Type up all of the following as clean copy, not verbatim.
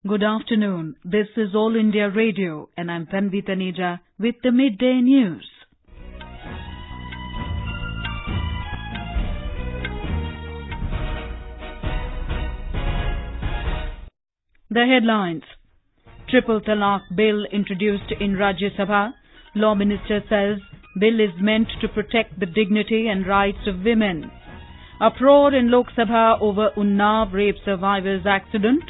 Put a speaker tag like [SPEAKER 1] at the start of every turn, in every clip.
[SPEAKER 1] Good afternoon. This is All India Radio and I'm Tanvi Taneja with the Midday News. The headlines. Triple Talaq Bill introduced in Rajya Sabha. Law Minister says bill is meant to protect the dignity and rights of women. Uproar in Lok Sabha over Unnao rape survivors accident.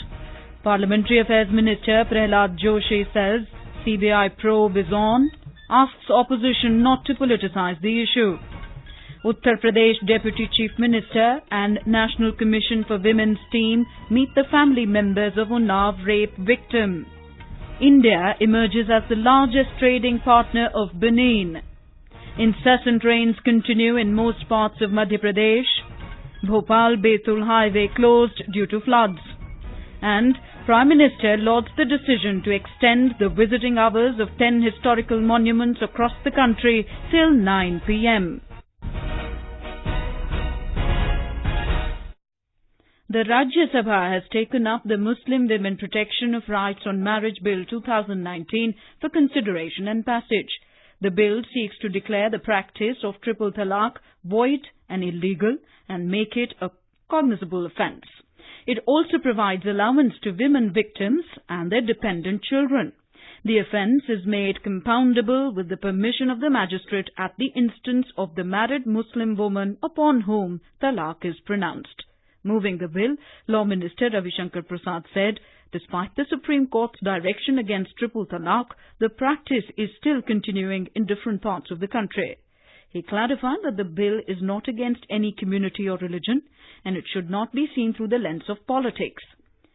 [SPEAKER 1] Parliamentary Affairs Minister Prahlad Joshi says CBI probe is on, asks opposition not to politicize the issue. Uttar Pradesh Deputy Chief Minister and National Commission for Women's team meet the family members of Unnao rape victim. India emerges as the largest trading partner of Benin. Incessant rains continue in most parts of Madhya Pradesh. Bhopal Betul highway closed due to floods. And Prime Minister lauds the decision to extend the visiting hours of 10 historical monuments across the country till 9 p.m. The Rajya Sabha has taken up the Muslim Women Protection of Rights on Marriage Bill 2019 for consideration and passage. The bill seeks to declare the practice of triple talaq void and illegal and make it a cognizable offence. It also provides allowance to women victims and their dependent children. The offence is made compoundable with the permission of the magistrate at the instance of the married Muslim woman upon whom talaq is pronounced. Moving the bill, Law Minister Ravi Shankar Prasad said, despite the Supreme Court's direction against triple talaq, the practice is still continuing in different parts of the country. He clarified that the bill is not against any community or religion and it should not be seen through the lens of politics.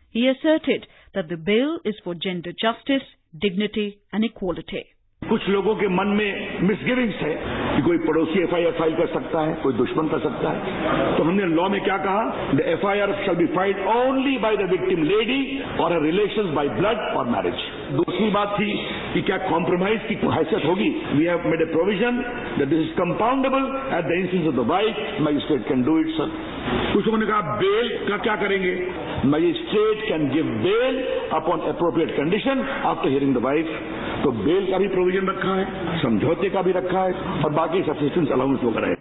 [SPEAKER 1] He asserted that the bill is for gender justice, dignity and equality.
[SPEAKER 2] कुछ लोगों के मन में मिसगिविंग्स है कि कोई पड़ोसी FIR file कर सकता है, कोई दुश्मन कर सकता है। तो हमने लॉ में क्या कहा? The FIR shall be filed only by the victim lady or her relations by blood or marriage. दूसरी बात थी कि क्या कॉम्प्रोमाइज की हैसियत होगी? We have made a provision that this is compoundable at the instance of the wife. Magistrate can do it, sir. कुछ लोगों ने कहा बेल का क्या करेंगे? Magistrate can give bail upon appropriate condition after hearing the wife. तो bell का भी प्रोविजन रखा है, समझौते का भी रखा है और बाकी सब्सिस्टेंस अलाउंस वगैरह है.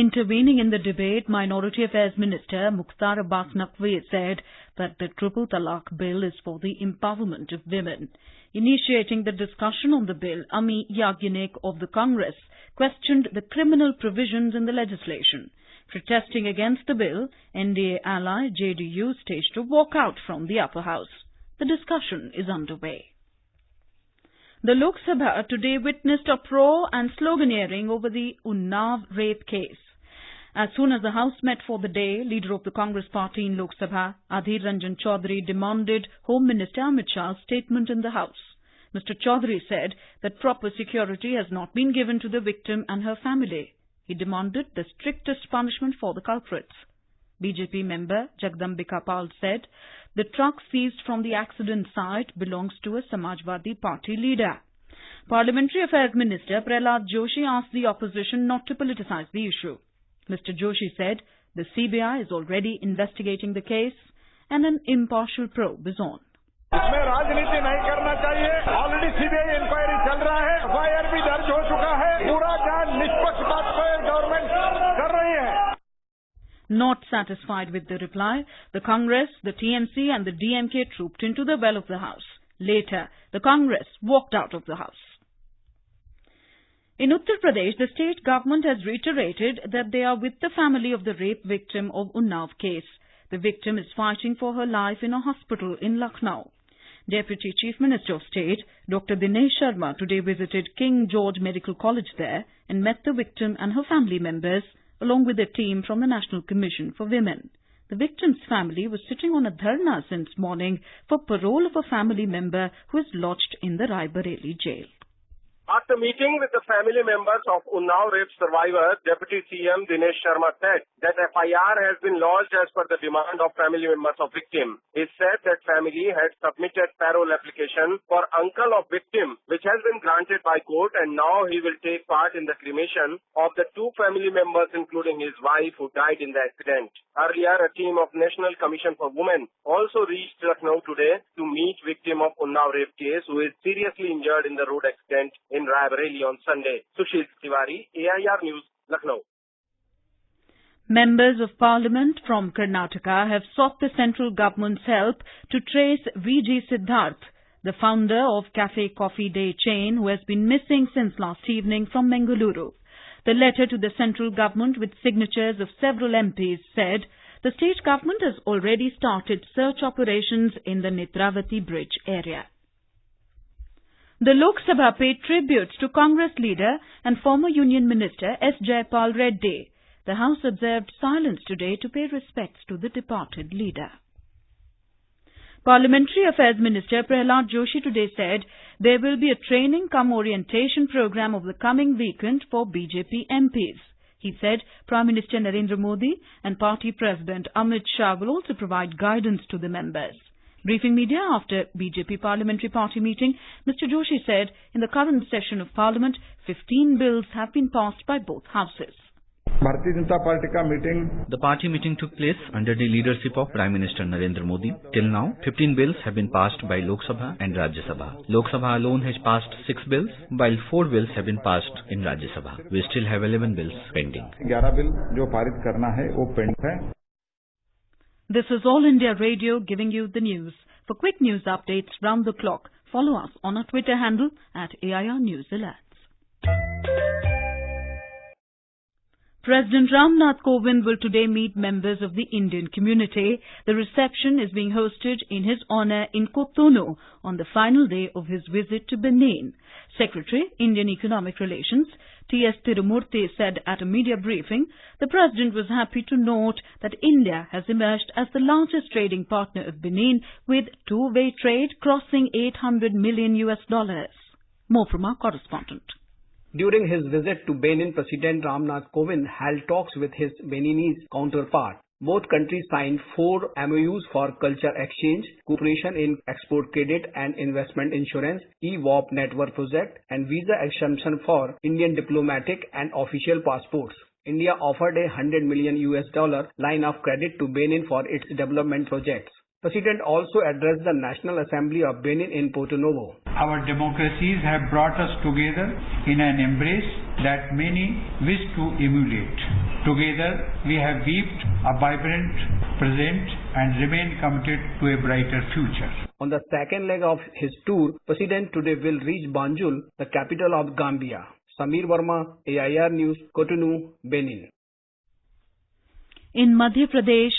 [SPEAKER 1] Intervening in the debate, Minority Affairs Minister Mukhtar Abbas Naqvi said that the Triple Talaq Bill is for the empowerment of women. Initiating the discussion on the bill, Ami Yagyanik of the Congress questioned the criminal provisions in the legislation. Protesting against the bill, NDA ally JDU staged a walkout from the upper house. The discussion is underway. The Lok Sabha today witnessed uproar and sloganeering over the Unnao rape case. As soon as the House met for the day, leader of the Congress party in Lok Sabha, Adhir Ranjan Chaudhary, demanded Home Minister Amit Shah's statement in the House. Mr. Chaudhary said that proper security has not been given to the victim and her family. He demanded the strictest punishment for the culprits. BJP member Jagdambika Pal said the truck seized from the accident site belongs to a Samajwadi Party leader. Parliamentary Affairs Minister Prahlad Joshi asked the opposition not to politicize the issue. Mr. Joshi said the CBI is already investigating the case and an impartial probe is on.
[SPEAKER 3] इसमें राजनीति नहीं करना चाहिए. Already CBI inquiry चल रहा है, FIR भी दर्ज हो चुका है. पूरा जांच निष्पक्षपात से गवर्नमेंट कर रही है.
[SPEAKER 1] Not satisfied with the reply, the Congress, the TMC and the DMK trooped into the well of the House. Later, the Congress walked out of the House. In Uttar Pradesh, the state government has reiterated that they are with the family of the rape victim of Unnao case. The victim is fighting for her life in a hospital in Lucknow. Deputy Chief Minister of State, Dr. Dinesh Sharma, today visited King George Medical College there and met the victim and her family members, along with a team from the National Commission for Women. The victim's family was sitting on a dharna since morning for parole of a family member who is lodged in the Rae Bareli jail.
[SPEAKER 4] After meeting with the family members of Unnao rape survivor, Deputy CM Dinesh Sharma said that FIR has been lodged as per the demand of family members of victim. He said that family had submitted parole application for uncle of victim, which has been granted by court, and now he will take part in the cremation of the two family members, including his wife who died in the accident. Earlier, a team of National Commission for Women also reached Lucknow today to meet victim of Unnao rape case who is seriously injured in the road accident in Raebareli on Sunday. Sushil Tiwari, AIR News, Lucknow.
[SPEAKER 1] Members of Parliament from Karnataka have sought the central government's help to trace V.G. Siddharth, the founder of Cafe Coffee Day chain who has been missing since last evening from Bengaluru. The letter to the central government with signatures of several MPs said the state government has already started search operations in the Netravati Bridge area. The Lok Sabha paid tributes to Congress leader and former Union Minister S. Jayapal Reddy. The House observed silence today to pay respects to the departed leader. Parliamentary Affairs Minister Prahlad Joshi today said there will be a training-cum-orientation program over the coming weekend for BJP MPs. He said Prime Minister Narendra Modi and Party President Amit Shah will also provide guidance to the members. Briefing media after BJP Parliamentary Party meeting, Mr. Joshi said in the current session of Parliament, 15 bills have been passed by both houses.
[SPEAKER 5] The party meeting took place under the leadership of Prime Minister Narendra Modi. Till now, 15 bills have been passed by Lok Sabha and Rajya Sabha. Lok Sabha alone has passed 6 bills, while 4 bills have been passed in Rajya Sabha. We still have 11 bills pending.
[SPEAKER 1] This is All India Radio giving you the news. For quick news updates round the clock, follow us on our Twitter handle at AIR News Alerts. President Ramnath Kovind will today meet members of the Indian community. The reception is being hosted in his honour in Cotonou on the final day of his visit to Benin. Secretary, Indian Economic Relations, T.S. Tirumurti said at a media briefing, the President was happy to note that India has emerged as the largest trading partner of Benin with two-way trade crossing $800 million. More from our correspondent.
[SPEAKER 6] During his visit to Benin, President Ramnath Kovind held talks with his Beninese counterpart. Both countries signed 4 MOUs for culture exchange, cooperation in export credit and investment insurance, e-WAP network project, and visa exemption for Indian diplomatic and official passports. India offered a $100 million line of credit to Benin for its development projects. President also addressed the National Assembly of Benin in Porto Novo.
[SPEAKER 7] Our democracies have brought us together in an embrace that many wish to emulate. Together, we have weaved a vibrant present and remain committed to a brighter future.
[SPEAKER 6] On the second leg of his tour, President today will reach Banjul, the capital of Gambia. Samir Verma, AIR News, Cotonou, Benin.
[SPEAKER 1] In Madhya Pradesh,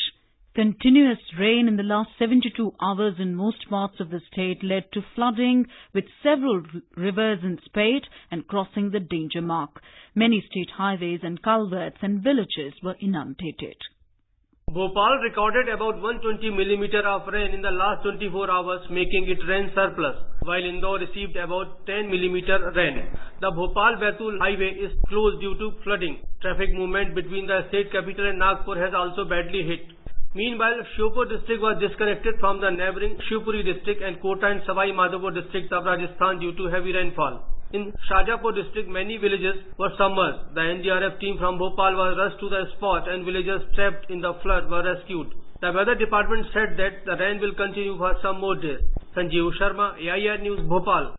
[SPEAKER 1] continuous rain in the last 72 hours in most parts of the state led to flooding, with several rivers in spate and crossing the danger mark. Many state highways and culverts and villages were inundated.
[SPEAKER 8] Bhopal recorded about 120 mm of rain in the last 24 hours, making it rain surplus, while Indore received about 10 mm rain. The Bhopal Betul highway is closed due to flooding. Traffic movement between the state capital and Nagpur has also badly hit. Meanwhile, Shivpur district was disconnected from the neighbouring Shivpuri district and Kota and Savai Madhopur districts of Rajasthan due to heavy rainfall. In Shajapur district, many villages were submerged. The NDRF team from Bhopal was rushed to the spot and villagers trapped in the flood were rescued. The weather department said that the rain will continue for some more days. Sanjeev Sharma, AIR News, Bhopal.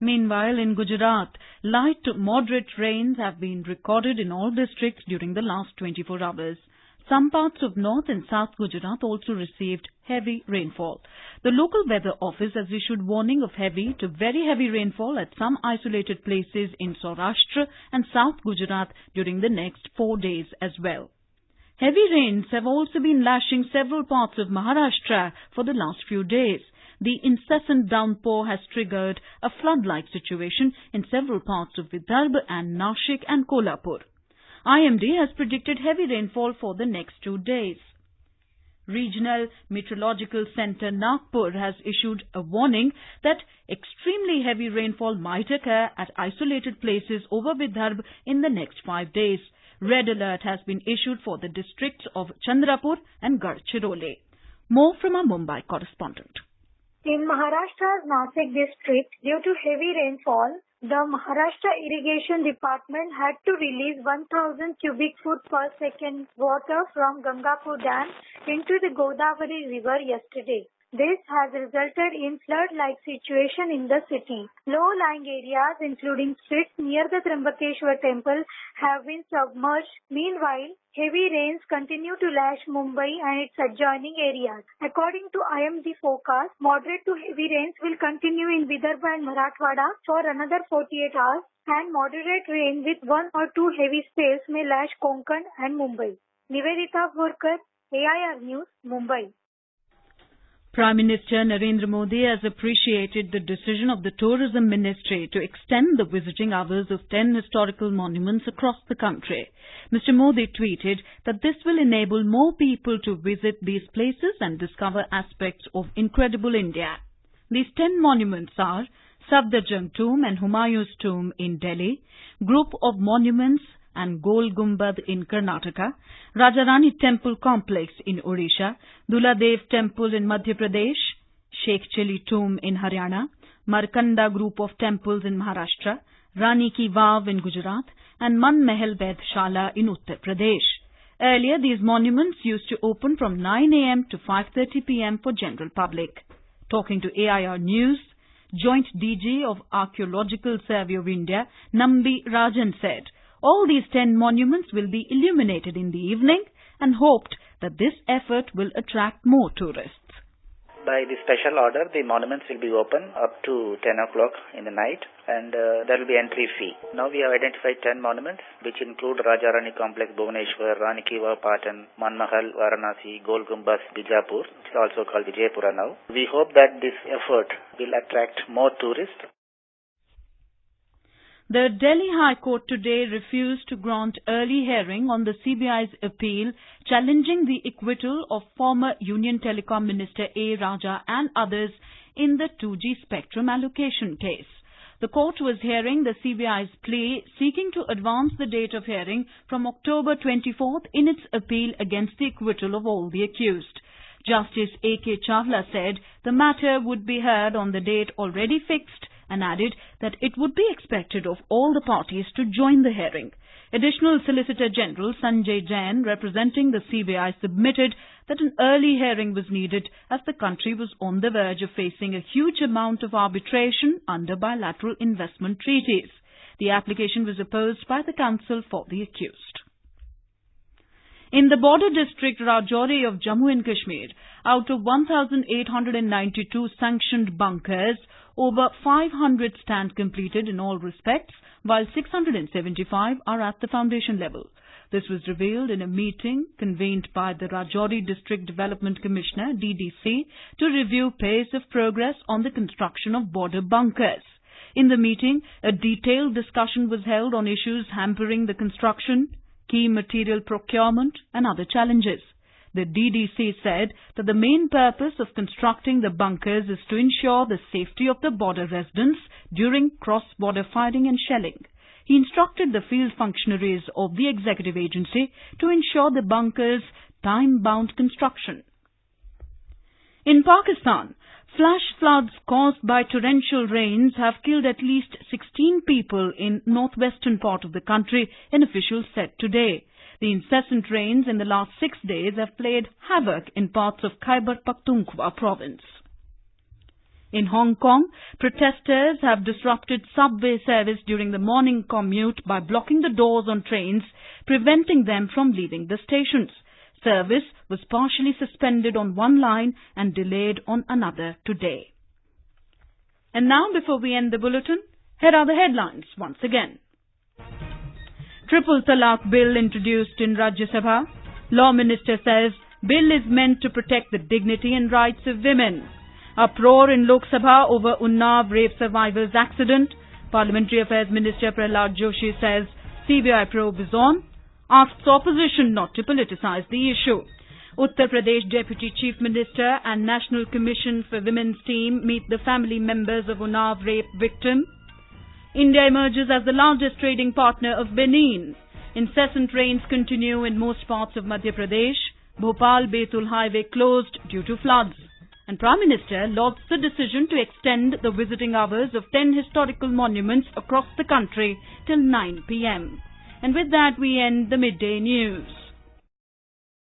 [SPEAKER 1] Meanwhile, in Gujarat, light to moderate rains have been recorded in all districts during the last 24 hours. Some parts of North and South Gujarat also received heavy rainfall. The local weather office has issued warning of heavy to very heavy rainfall at some isolated places in Saurashtra and South Gujarat during the next 4 days as well. Heavy rains have also been lashing several parts of Maharashtra for the last few days. The incessant downpour has triggered a flood-like situation in several parts of Vidarbha and Nashik and Kolhapur. IMD has predicted heavy rainfall for the next 2 days. Regional Meteorological Centre Nagpur has issued a warning that extremely heavy rainfall might occur at isolated places over Vidarbha in the next 5 days. Red alert has been issued for the districts of Chandrapur and Gadchiroli. More from our Mumbai correspondent.
[SPEAKER 9] In Maharashtra's Nasik district, due to heavy rainfall, the Maharashtra Irrigation Department had to release 1,000 cubic foot per second water from Gangapur Dam into the Godavari River yesterday. This has resulted in flood-like situation in the city. Low-lying areas, including streets near the Trimbakeshwar temple, have been submerged. Meanwhile, heavy rains continue to lash Mumbai and its adjoining areas. According to IMD forecast, moderate to heavy rains will continue in Vidarbha and Marathwada for another 48 hours, and moderate rain with 1 or 2 heavy spells may lash Konkan and Mumbai. Nivedita Bhorkar, AIR News, Mumbai.
[SPEAKER 1] Prime Minister Narendra Modi has appreciated the decision of the Tourism Ministry to extend the visiting hours of 10 historical monuments across the country. Mr. Modi tweeted that this will enable more people to visit these places and discover aspects of incredible India. These 10 monuments are Safdarjung Tomb and Humayun's Tomb in Delhi, Group of Monuments and Gol Gumbad in Karnataka, Rajarani Temple Complex in Odisha, Duladev Temple in Madhya Pradesh, Sheikh Chili Tomb in Haryana, Markanda Group of Temples in Maharashtra, Rani Ki Vav in Gujarat, and Man Mahal Vedhshala in Uttar Pradesh. Earlier, these monuments used to open from 9 a.m. to 5:30 p.m. for general public. Talking to AIR News, Joint DG of Archaeological Survey of India, Nambi Rajan said, all these 10 monuments will be illuminated in the evening and hoped that this effort will attract more tourists.
[SPEAKER 10] By the special order, the monuments will be open up to 10 o'clock in the night, and there will be entry fee. Now we have identified 10 monuments, which include Rajarani Complex, Bhubaneswar, Rani Ki Vav, Patan, Man Mahal, Varanasi, Gol Gumbaz, Bijapur, which is also called Vijaypura now. We hope that this effort will attract more tourists.
[SPEAKER 1] The Delhi High Court today refused to grant early hearing on the CBI's appeal challenging the acquittal of former Union Telecom Minister A. Raja and others in the 2G spectrum allocation case. The court was hearing the CBI's plea seeking to advance the date of hearing from October 24th in its appeal against the acquittal of all the accused. Justice A.K. Chawla said the matter would be heard on the date already fixed, and added that it would be expected of all the parties to join the hearing. Additional Solicitor General Sanjay Jain, representing the CBI, submitted that an early hearing was needed as the country was on the verge of facing a huge amount of arbitration under bilateral investment treaties. The application was opposed by the counsel for the accused. In the border district Rajouri of Jammu and Kashmir, out of 1,892 sanctioned bunkers, over 500 stand completed in all respects, while 675 are at the foundation level. This was revealed in a meeting convened by the Rajouri District Development Commissioner, DDC, to review pace of progress on the construction of border bunkers. In the meeting, a detailed discussion was held on issues hampering the construction, key material procurement and other challenges. The DDC said that the main purpose of constructing the bunkers is to ensure the safety of the border residents during cross-border firing and shelling. He instructed the field functionaries of the executive agency to ensure the bunkers' time-bound construction. In Pakistan, flash floods caused by torrential rains have killed at least 16 people in northwestern part of the country, an official said today. The incessant rains in the last 6 days have played havoc in parts of Khyber Pakhtunkhwa province. In Hong Kong, protesters have disrupted subway service during the morning commute by blocking the doors on trains, preventing them from leaving the stations. Service was partially suspended on one line and delayed on another today. And now, before we end the bulletin, here are the headlines once again. Triple Talaq Bill introduced in Rajya Sabha. Law Minister says bill is meant to protect the dignity and rights of women. Uproar in Lok Sabha over Unnao rape survivors accident. Parliamentary Affairs Minister Prahlad Joshi says CBI probe is on. Asks opposition not to politicize the issue. Uttar Pradesh Deputy Chief Minister and National Commission for Women's team meet the family members of Unnao rape victim. India emerges as the largest trading partner of Benin. Incessant rains continue in most parts of Madhya Pradesh. Bhopal Betul highway closed due to floods. And Prime Minister lauds the decision to extend the visiting hours of 10 historical monuments across the country till 9 p.m. And with that we end the midday news.